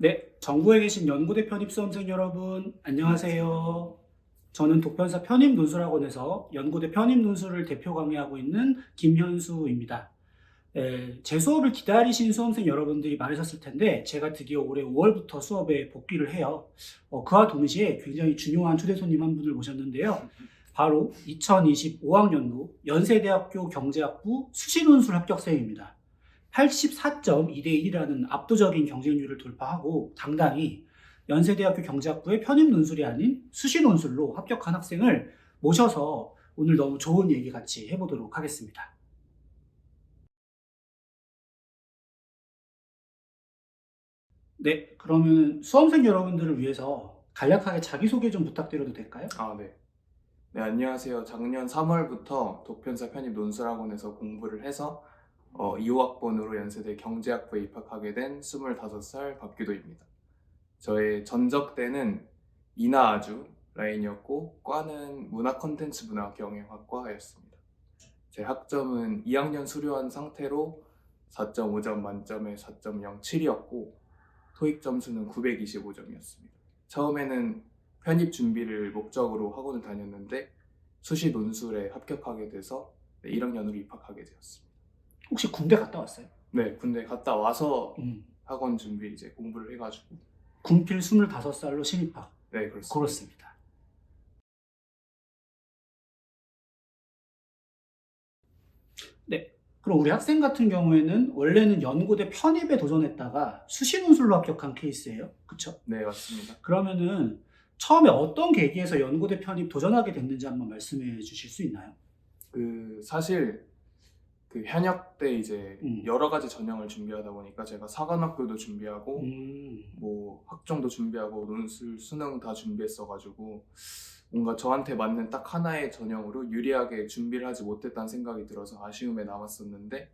네, 전국에 계신 연고대 편입 수험생 여러분, 안녕하세요. 저는 독편사 편입논술학원에서 연고대 편입논술을 대표 강의하고 있는 김현수입니다. 제 수업을 기다리신 수험생 여러분들이 많으셨을 텐데, 제가 드디어 올해 5월부터 수업에 복귀를 해요. 그와 동시에 굉장히 중요한 초대 손님 한 분을 모셨는데요. 바로 2025학년도 연세대학교 경제학부 수시논술 합격생입니다. 84.2대 1이라는 압도적인 경쟁률을 돌파하고 당당히 연세대학교 경제학부의 편입 논술이 아닌 수시 논술로 합격한 학생을 모셔서 오늘 너무 좋은 얘기 같이 해보도록 하겠습니다. 네, 그러면 수험생 여러분들을 위해서 간략하게 자기소개 좀 부탁드려도 될까요? 네. 네, 안녕하세요. 작년 3월부터 독편사 편입 논술학원에서 공부를 해서 2호학번으로 연세대 경제학부에 입학하게 된 25살 박규도입니다. 저의 전적대는 이나아주 라인이었고 과는 문화 콘텐츠 문화 경영학과였습니다. 제 학점은 2학년 수료한 상태로 4.5점 만점에 4.07이었고 토익 점수는 925점이었습니다. 처음에는 편입 준비를 목적으로 학원을 다녔는데 수시 논술에 합격하게 돼서 1학년으로 입학하게 되었습니다. 혹시 군대 갔다 왔어요? 네, 군대 갔다 와서 음, 학원 준비 이제 공부를 해가지고. 군필 25살로 신입학. 네, 그렇습니다. 그렇습니다. 네. 그럼 우리 학생 같은 경우에는 원래는 연고대 편입에 도전했다가 수시 논술로 합격한 케이스예요. 그쵸? 네, 맞습니다. 그러면은 처음에 어떤 계기에서 연고대 편입 도전하게 됐는지 한번 말씀해 주실 수 있나요? 사실 현역 때 이제 음. 여러 가지 전형을 준비하다 보니까 제가 사관학교도 준비하고 음. 뭐 학종도 준비하고 논술 수능 다 준비했어가지고 뭔가 저한테 맞는 딱 하나의 전형으로 유리하게 준비를 하지 못했다는 생각이 들어서 아쉬움에 남았었는데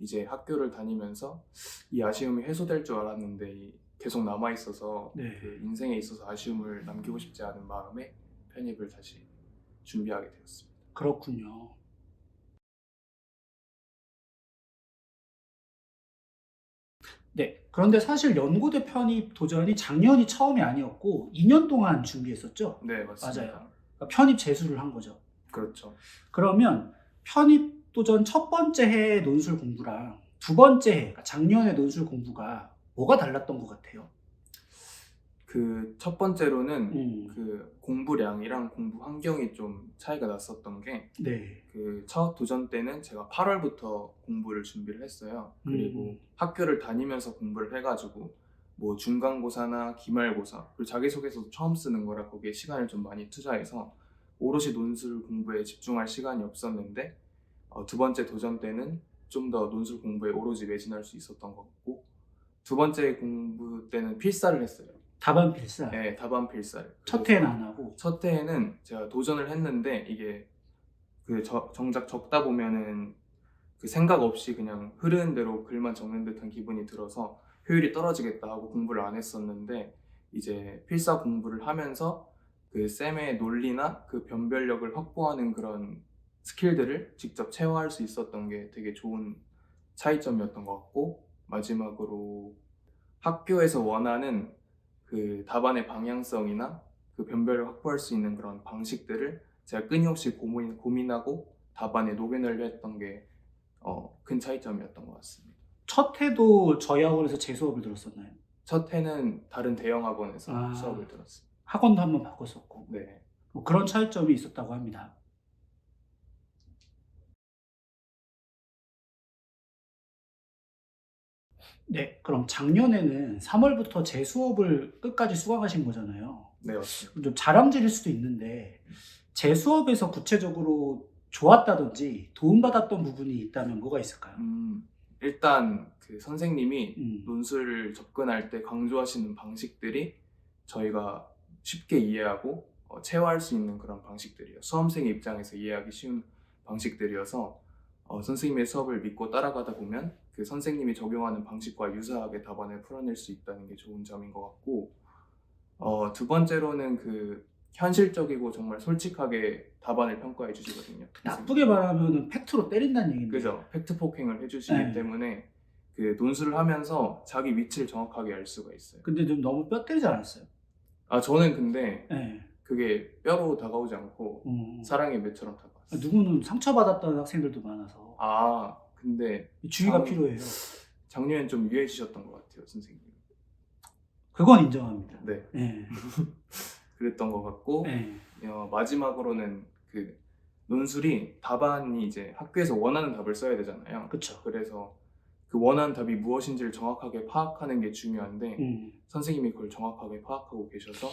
이제 학교를 다니면서 이 아쉬움이 해소될 줄 알았는데 계속 남아있어서 네. 인생에 있어서 아쉬움을 남기고 싶지 않은 마음에 편입을 다시 준비하게 되었습니다. 그렇군요. 네. 그런데 사실 연고대 편입 도전이 작년이 처음이 아니었고 2년 동안 준비했었죠? 네, 맞습니다. 맞아요. 그러니까 편입 재수를 한 거죠. 그렇죠. 그러면 편입 도전 첫 번째 해 논술 공부랑 두 번째 해, 그러니까 작년에 논술 공부가 뭐가 달랐던 것 같아요? 첫 번째로는 음. 공부량이랑 공부 환경이 좀 차이가 났었던 게 네. 첫 도전 때는 제가 8월부터 공부를 준비를 했어요. 그리고 학교를 다니면서 공부를 해가지고 뭐 중간고사나 기말고사 그리고 자기소개서도 처음 쓰는 거라 거기에 시간을 좀 많이 투자해서 오롯이 논술 공부에 집중할 시간이 없었는데 두 번째 도전 때는 좀 더 논술 공부에 오로지 매진할 수 있었던 것 같고 두 번째 공부 때는 필사를 했어요. 답안 필사. 네, 답안 필사를. 첫 해는 안 하고. 첫 해에는 제가 도전을 했는데 이게 정작 적다 보면은 생각 없이 그냥 흐르는 대로 글만 적는 듯한 기분이 들어서 효율이 떨어지겠다 하고 공부를 안 했었는데 이제 필사 공부를 하면서 쌤의 논리나 변별력을 확보하는 그런 스킬들을 직접 체화할 수 있었던 게 되게 좋은 차이점이었던 것 같고 마지막으로 학교에서 원하는 답안의 방향성이나 변별을 확보할 수 있는 그런 방식들을 제가 끊임없이 고민하고 답안에 녹여내려 했던 게 큰 차이점이었던 것 같습니다. 첫 해도 저희 학원에서 제 수업을 들었었나요? 첫 해는 다른 대형 학원에서 아. 수업을 들었습니다. 학원도 한번 바꿨었고. 네. 뭐 그런 차이점이 있었다고 합니다. 네. 그럼 작년에는 3월부터 제 수업을 끝까지 수강하신 거잖아요. 네, 맞습니다. 좀 자랑질일 수도 있는데 제 수업에서 구체적으로 좋았다든지 도움받았던 부분이 있다면 뭐가 있을까요? 일단 선생님이 음. 논술을 접근할 때 강조하시는 방식들이 저희가 쉽게 이해하고 체화할 수 있는 그런 방식들이에요. 수험생의 입장에서 이해하기 쉬운 방식들이어서 선생님의 수업을 믿고 따라가다 보면 선생님이 적용하는 방식과 유사하게 답안을 풀어낼 수 있다는 게 좋은 점인 것 같고 두 번째로는 현실적이고 정말 솔직하게 답안을 평가해 주시거든요. 나쁘게 말하면 팩트로 때린다는 얘기인데. 그죠. 팩트 폭행을 해주시기 네. 때문에 그 논술을 하면서 자기 위치를 정확하게 알 수가 있어요. 근데 좀 너무 뼈 때리지 않았어요? 아, 저는 근데 네. 그게 뼈로 다가오지 않고 사랑의 매처럼 다가왔어요. 누구는 상처받았다는 학생들도 많아서 아, 근데 주의가 필요해요. 작년엔 좀 유해지셨던 것 같아요, 선생님. 그건 인정합니다. 네, 네. 그랬던 것 같고 네. 마지막으로는 그 논술이 답안이 이제 학교에서 원하는 답을 써야 되잖아요. 그쵸. 그래서 그 원하는 답이 무엇인지를 정확하게 파악하는 게 중요한데 선생님이 그걸 정확하게 파악하고 계셔서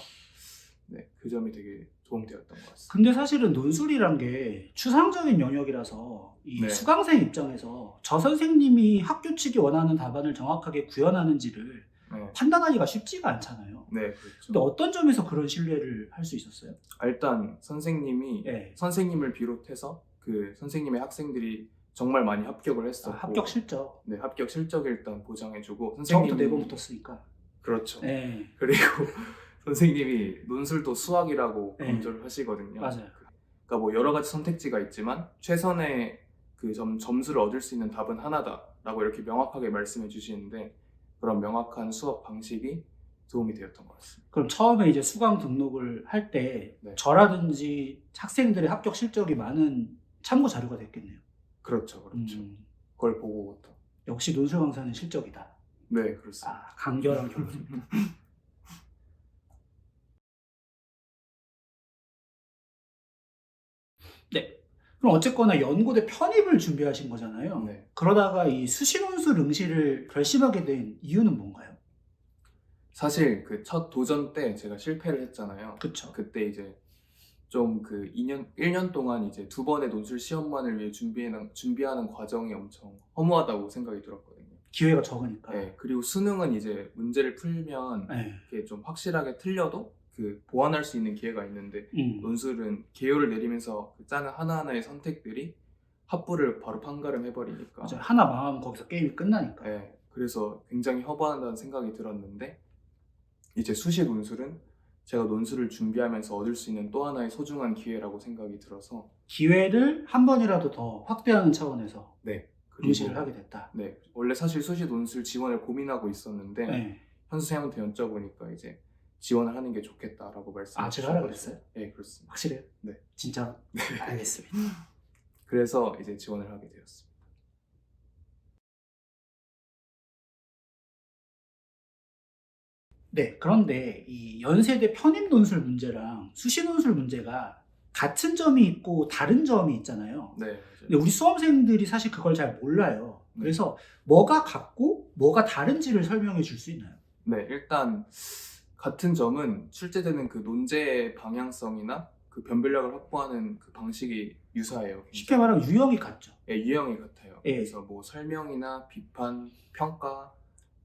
네, 그 점이 되게 도움되었던 것 같습니다. 근데 사실은 논술이란 게 추상적인 영역이라서 이 네. 수강생 입장에서 저 선생님이 학교 측이 원하는 답안을 정확하게 구현하는지를 네, 판단하기가 쉽지가 않잖아요. 네, 그렇죠. 근데 어떤 점에서 그런 신뢰를 할 수 있었어요? 일단 선생님이 네. 선생님을 비롯해서 그 선생님의 학생들이 정말 많이 합격을 했었고 합격 실적. 네, 합격 실적 일단 보장해주고 저부터 4번 붙었으니까. 그렇죠. 네. 그리고 선생님이 논술도 수학이라고 네. 강조를 하시거든요. 맞아요. 그러니까 뭐 여러 가지 선택지가 있지만 최선의 그 점수를 얻을 수 있는 답은 하나다라고 이렇게 명확하게 말씀해 주시는데 그런 명확한 수업 방식이 도움이 되었던 것 같습니다. 그럼 처음에 이제 수강 등록을 할 때 네. 저라든지 학생들의 합격 실적이 많은 참고 자료가 됐겠네요. 그렇죠, 그렇죠. 그걸 보고부터. 역시 논술 강사는 실적이다. 네, 그렇습니다. 아, 간결한 결론입니다. 네. 그럼 어쨌거나 연고대 편입을 준비하신 거잖아요. 네. 그러다가 이 수시논술 응시를 결심하게 된 이유는 뭔가요? 사실 그 첫 도전 때 제가 실패를 했잖아요. 그쵸. 그때 이제 좀 그 1년 동안 이제 2번의 논술 시험만을 위해 준비하는 과정이 엄청 허무하다고 생각이 들었거든요. 기회가 적으니까. 네, 그리고 수능은 이제 문제를 풀면 네. 이게 좀 확실하게 틀려도 그 보완할 수 있는 기회가 있는데 논술은 개요를 내리면서 그 짜는 하나하나의 선택들이 합부를 바로 판가름해버리니까 맞아요. 하나 망하면 거기서 게임이 끝나니까. 네, 그래서 굉장히 허무하다는 생각이 들었는데 이제 수시 논술은 제가 논술을 준비하면서 얻을 수 있는 또 하나의 소중한 기회라고 생각이 들어서 기회를 한 번이라도 더 확대하는 차원에서 네, 응시를 하게 됐다. 네, 원래 사실 수시 논술 지원을 고민하고 있었는데 네. 현수 쌤한테 여쭤보니까 이제 지원을 하는 게 좋겠다라고 말씀해 아, 제가 하라고 주셔가지고. 그랬어요? 네, 그렇습니다. 확실해요? 네. 진짜로? 네. 알겠습니다. 그래서 이제 지원을 하게 되었습니다. 네, 그런데 이 연세대 편입 논술 문제랑 수시 논술 문제가 같은 점이 있고 다른 점이 있잖아요. 네, 맞아요. 근데 우리 수험생들이 사실 그걸 잘 몰라요. 그래서 뭐가 같고 뭐가 다른지를 설명해 줄 수 있나요? 네, 일단 같은 점은 출제되는 그 논제의 방향성이나 그 변별력을 확보하는 그 방식이 유사해요. 굉장히. 쉽게 말하면 유형이 같죠. 네, 유형이 같아요. 예. 그래서 뭐 설명이나 비판, 평가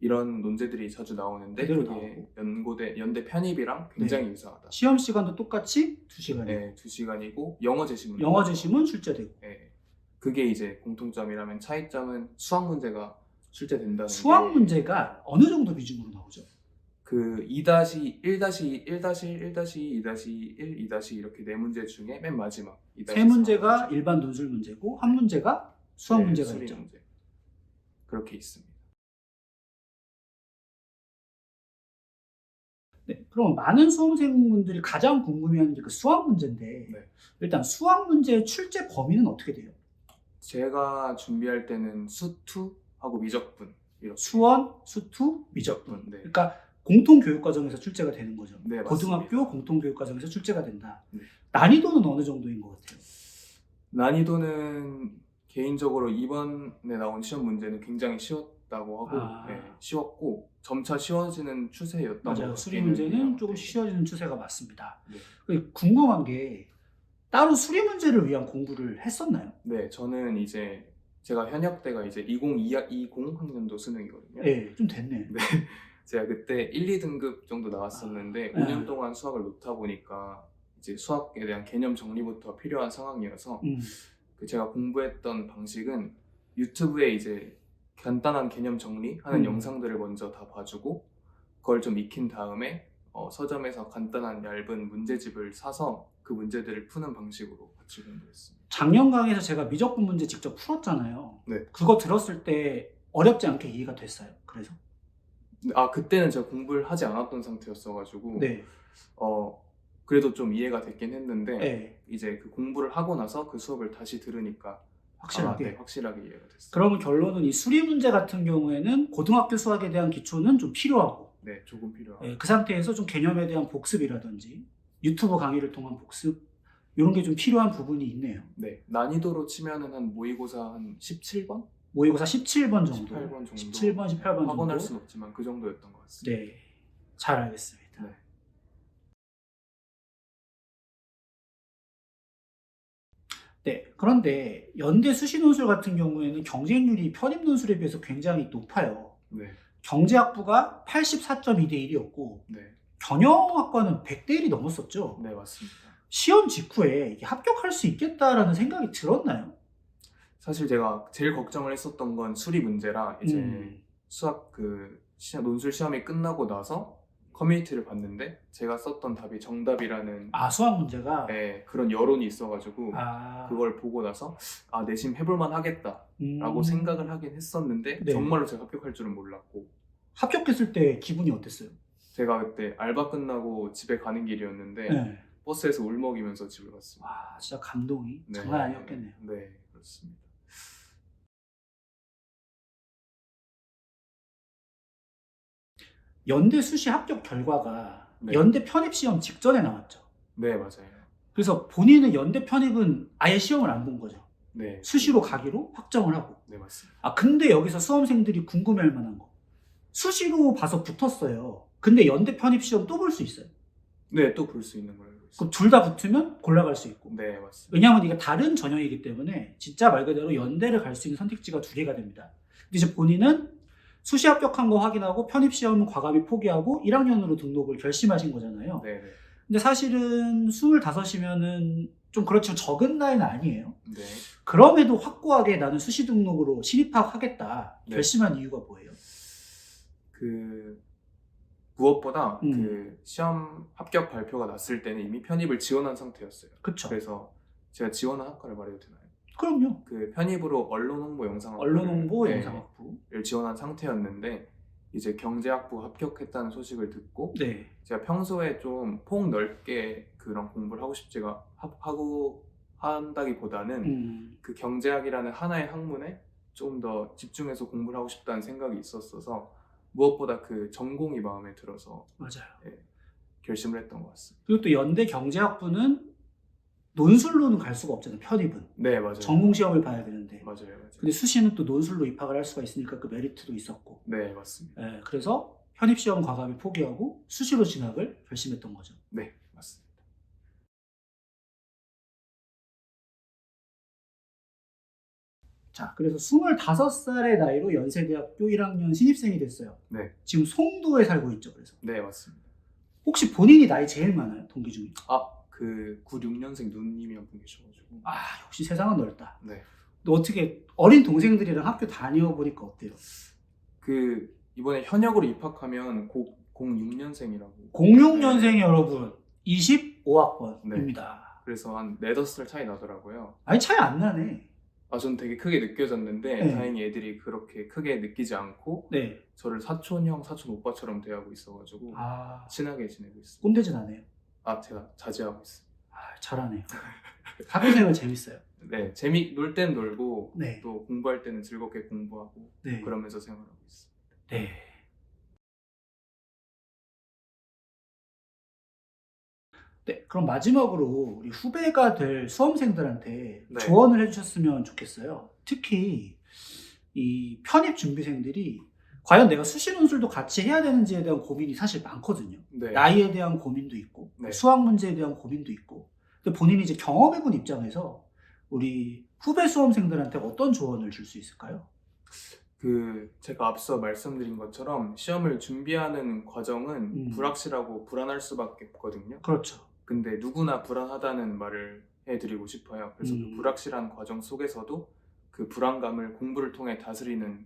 이런 논제들이 자주 나오는데 그대로 그게 나오고. 연대 편입이랑 굉장히 유사하다. 시험 시간도 똑같이 2시간이고 네, 2시간이고 영어 제시문. 영어 제시문 출제되고. 네, 그게 이제 공통점이라면 차이점은 수학 문제가 출제된다는 수학 게 문제가 어느 정도 비중으로 나오죠? 그 2-1-1-1-1-1-2-1 이렇게 네 문제 중에 맨 마지막 세 문제가 일반 논술 문제고 한 문제가 수학 문제가 수리 있죠. 문제. 그렇게 있습니다. 네, 그럼 많은 수험생분들이 가장 궁금해하는 게 그 수학 문제인데 네. 일단 수학 문제의 출제 범위는 어떻게 돼요? 제가 준비할 때는 수투하고 미적분 이렇게. 수원, 수투, 미적분. 네. 그러니까 공통교육과정에서 출제가 되는 거죠. 네, 고등학교 맞습니다. 공통교육과정에서 출제가 된다. 네. 난이도는 어느 정도인 것 같아요? 난이도는 개인적으로 이번에 나온 시험 문제는 굉장히 쉬웠다고 하고 네, 쉬웠고 점차 쉬워지는 추세였던 것 맞아요. 같기는 수리 문제는 해요. 조금씩 네. 쉬워지는 추세가 맞습니다. 네. 궁금한 게 따로 수리 문제를 위한 공부를 했었나요? 네, 저는 이제 제가 현역 때가 이제 20학년도 수능이거든요. 네, 좀 됐네. 네, 제가 그때 1, 2등급 정도 나왔었는데 5년 동안 수학을 놓다 보니까 이제 수학에 대한 개념 정리부터 필요한 상황이어서 그 제가 공부했던 방식은 유튜브에 이제 간단한 개념 정리하는 영상들을 먼저 다 봐주고 그걸 좀 익힌 다음에 서점에서 간단한 얇은 문제집을 사서 그 문제들을 푸는 방식으로 같이 공부했습니다. 작년 강의에서 제가 미적분 문제 직접 풀었잖아요. 네. 그거 들었을 때 어렵지 않게 이해가 됐어요. 그래서 그때는 제가 공부를 하지 않았던 상태였어가지고 네, 그래도 좀 이해가 됐긴 했는데 네, 이제 그 공부를 하고 나서 그 수업을 다시 들으니까 확실하게. 네, 확실하게 이해가 됐어요. 그러면 결론은 이 수리 문제 같은 경우에는 고등학교 수학에 대한 기초는 좀 필요하고 네, 조금 필요하고. 그 상태에서 좀 개념에 대한 복습이라든지 유튜브 강의를 통한 복습 이런 게 좀 필요한 부분이 있네요. 네, 난이도로 치면은 한 모의고사 한 17번? 모의고사 17번 정도, 18번 정도. 17번, 18번 확언할 정도. 순 없지만 그 정도였던 것 같습니다. 네, 잘 알겠습니다. 네. 네, 그런데 연대 수시 논술 같은 경우에는 경쟁률이 편입 논술에 비해서 굉장히 높아요. 네. 경제학부가 84.2대 1이었고 네. 경영학과는 100대 1이 넘었었죠. 네, 맞습니다. 시험 직후에 이게 합격할 수 있겠다라는 생각이 들었나요? 사실 제가 제일 걱정을 했었던 건 수리 문제라 이제 음. 수학 논술 시험이 끝나고 나서 커뮤니티를 봤는데 제가 썼던 답이 정답이라는 수학 문제가 그런 여론이 있어가지고 아, 그걸 보고 나서 내심 해볼만 하겠다라고 생각을 하긴 했었는데 네. 정말로 제가 합격할 줄은 몰랐고 합격했을 때 기분이 어땠어요? 제가 그때 알바 끝나고 집에 가는 길이었는데 네. 버스에서 울먹이면서 집을 갔습니다. 와, 진짜 감동이 네. 장난 아니었겠네요. 네, 그렇습니다. 연대 수시 합격 결과가 네. 연대 편입 시험 직전에 나왔죠. 네, 맞아요. 그래서 본인은 연대 편입은 아예 시험을 안 본 거죠. 네. 수시로 가기로 확정을 하고. 네, 맞습니다. 근데 여기서 수험생들이 궁금해할 만한 거. 수시로 봐서 붙었어요. 근데 연대 편입 시험 또 볼 수 있어요. 네, 또 볼 수 있는 걸로 알고 있습니다. 그럼 둘 다 붙으면 골라갈 수 있고. 네, 맞습니다. 왜냐하면 이게 다른 전형이기 때문에 진짜 말 그대로 연대를 갈 수 있는 선택지가 두 개가 됩니다. 근데 이제 본인은 수시 합격한 거 확인하고 편입 시험은 과감히 포기하고 1학년으로 등록을 결심하신 거잖아요. 네, 네. 근데 사실은 25이면은 좀 그렇지만 적은 나이는 아니에요. 네. 그럼에도 확고하게 나는 수시 등록으로 신입학하겠다 네. 결심한 이유가 뭐예요? 무엇보다 그 시험 합격 발표가 났을 때는 이미 편입을 지원한 상태였어요. 그쵸. 그래서 제가 지원한 학과를 말해도 되나요? 그럼요. 그 편입으로 언론홍보 영상학부를 언론홍보 영상학부. 지원한 상태였는데 이제 경제학부 합격했다는 소식을 듣고 네. 제가 평소에 좀 폭넓게 그런 공부를 하고 싶지가 하고 한다기보다는 그 경제학이라는 하나의 학문에 좀 더 집중해서 공부를 하고 싶다는 생각이 있었어서 무엇보다 그 전공이 마음에 들어서 맞아요. 결심을 했던 것 같습니다. 그리고 또 연대 경제학부는 논술로는 갈 수가 없잖아요. 편입은. 네, 맞아요. 전공 시험을 봐야 되는데. 맞아요. 근데 수시는 또 논술로 입학을 할 수가 있으니까 그 메리트도 있었고. 네, 맞습니다. 그래서 편입 시험 과감히 포기하고 수시로 진학을 결심했던 거죠. 네, 맞습니다. 자, 그래서 25살의 나이로 연세대학교 1학년 신입생이 됐어요. 네. 지금 송도에 살고 있죠. 그래서 네, 맞습니다. 혹시 본인이 나이 제일 많아요? 동기 중에? 그 96년생 누님이 한 분 계셔가지고. 역시 세상은 넓다. 네. 너 어떻게 어린 동생들이랑 학교 다녀보니까 어때요? 이번에 현역으로 입학하면 06년생이라고. 06년생 여러분 25학번입니다. 그래서 한 4-5살 차이 나더라고요. 아니 차이 안 나네. 전 되게 크게 느껴졌는데 네. 다행히 애들이 그렇게 크게 느끼지 않고 네. 저를 사촌 형, 사촌 오빠처럼 대하고 있어가지고 친하게 지내고 있습니다. 꼰대짓 안 해요? 제가 자제하고 있습니다. 잘하네요. 학교생활 재밌어요. 네, 놀 땐 놀고 네. 또 공부할 때는 즐겁게 공부하고 네. 그러면서 생활하고 있습니다. 네. 네, 그럼 마지막으로 우리 후배가 될 수험생들한테 네. 조언을 해주셨으면 좋겠어요. 특히 이 편입 준비생들이 과연 내가 수시 논술도 같이 해야 되는지에 대한 고민이 사실 많거든요. 네. 나이에 대한 고민도 있고 네. 수학 문제에 대한 고민도 있고. 근데 본인이 이제 경험해본 입장에서 우리 후배 수험생들한테 어떤 조언을 줄 수 있을까요? 제가 앞서 말씀드린 것처럼 시험을 준비하는 과정은 불확실하고 불안할 수밖에 없거든요. 그렇죠. 근데 누구나 불안하다는 말을 해드리고 싶어요. 그래서 그 불확실한 과정 속에서도 그 불안감을 공부를 통해 다스리는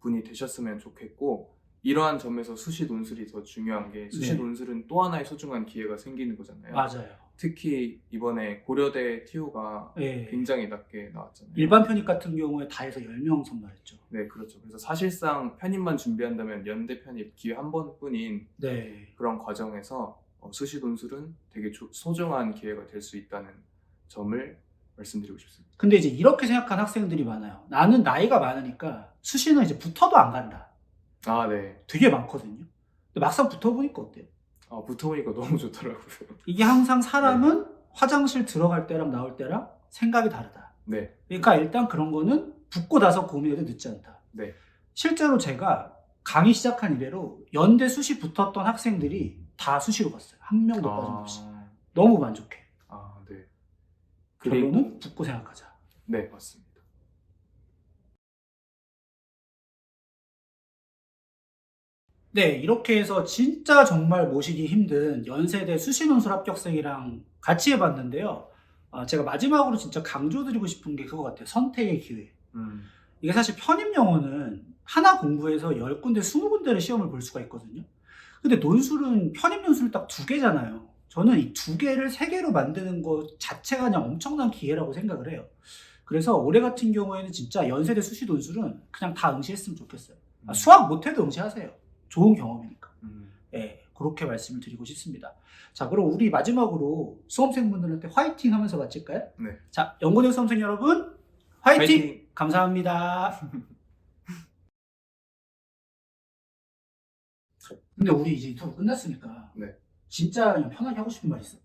분이 되셨으면 좋겠고, 이러한 점에서 수시 논술이 더 중요한 게 수시 논술은 또 하나의 소중한 기회가 생기는 거잖아요. 맞아요. 특히 이번에 고려대 TO가 예. 굉장히 낮게 나왔잖아요. 일반 편입 같은 경우에 다 해서 10명 선발했죠. 네, 그렇죠. 그래서 사실상 편입만 준비한다면 연대 편입 기회 한 번뿐인 네. 그런 과정에서 수시 논술은 되게 소중한 기회가 될 수 있다는 점을 말씀드리고 싶습니다. 근데 이제 이렇게 생각하는 학생들이 많아요. 나는 나이가 많으니까 수시는 이제 붙어도 안 간다. 아, 네. 되게 많거든요. 근데 막상 붙어보니까 어때요? 붙어보니까 너무 좋더라고요. 이게 항상 사람은 화장실 들어갈 때랑 나올 때랑 생각이 다르다. 네. 그러니까 일단 그런 거는 붙고 나서 고민해도 늦지 않다. 네. 실제로 제가 강의 시작한 이래로 연대 수시 붙었던 학생들이 다 수시로 갔어요. 한 명도 빠짐없이. 너무 만족해. 네. 결론은 붙고 생각하자. 네, 맞습니다. 네, 이렇게 해서 진짜 정말 모시기 힘든 연세대 수시논술 합격생이랑 같이 해봤는데요. 제가 마지막으로 진짜 강조드리고 싶은 게 그거 같아요. 선택의 기회. 이게 사실 편입 영어는 하나 공부해서 10군데, 20군데를 시험을 볼 수가 있거든요. 근데 논술은 편입 논술 딱 2개잖아요. 저는 이 2개를 3개로 만드는 것 자체가 그냥 엄청난 기회라고 생각을 해요. 그래서 올해 같은 경우에는 진짜 연세대 수시 논술은 그냥 다 응시했으면 좋겠어요. 수학 못해도 응시하세요. 좋은 경험이니까. 네, 그렇게 말씀을 드리고 싶습니다. 자, 그럼 우리 마지막으로 수험생분들한테 화이팅 하면서 마칠까요? 네. 자, 연고대 수험생 여러분, 화이팅! 화이팅! 감사합니다. 근데 우리 이제 인터뷰 끝났으니까 네. 진짜 그냥 편하게 하고 싶은 말 있어?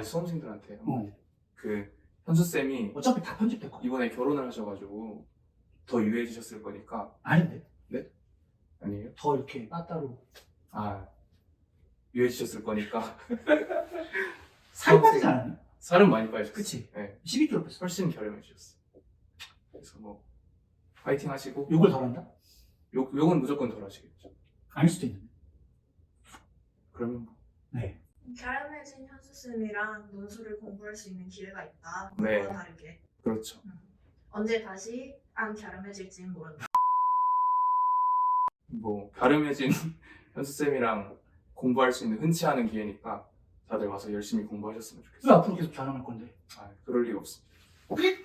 수험생들한테 어. 현수쌤이 어차피 다 편집될 거야. 이번에 결혼을 하셔가지고 더 유해지셨을 거니까. 아닌데? 아니에요? 더 이렇게 따따로 유해지셨을 거니까. 살 빠지지 않았니? 살은 많이 빠지셨어요. 그치? 네. 12kg 뺐어. 훨씬 결연해지셨어요. 그래서 파이팅 하시고. 욕을 덜 한다? 욕은 무조건 덜 하시겠죠. 아닐 수도 있는데. 그러면 네. 갸름해진 현수쌤이랑 논술을 공부할 수 있는 기회가 있다. 네. 그거와 다르게. 그렇죠. 언제 다시 안 갸름해질지는 모른다. 갸름해진 현수쌤이랑 공부할 수 있는 흔치 않은 기회니까 다들 와서 열심히 공부하셨으면 왜 좋겠어요. 앞으로 계속 결혼할 건데? 그럴 리가 없습니다. 그래?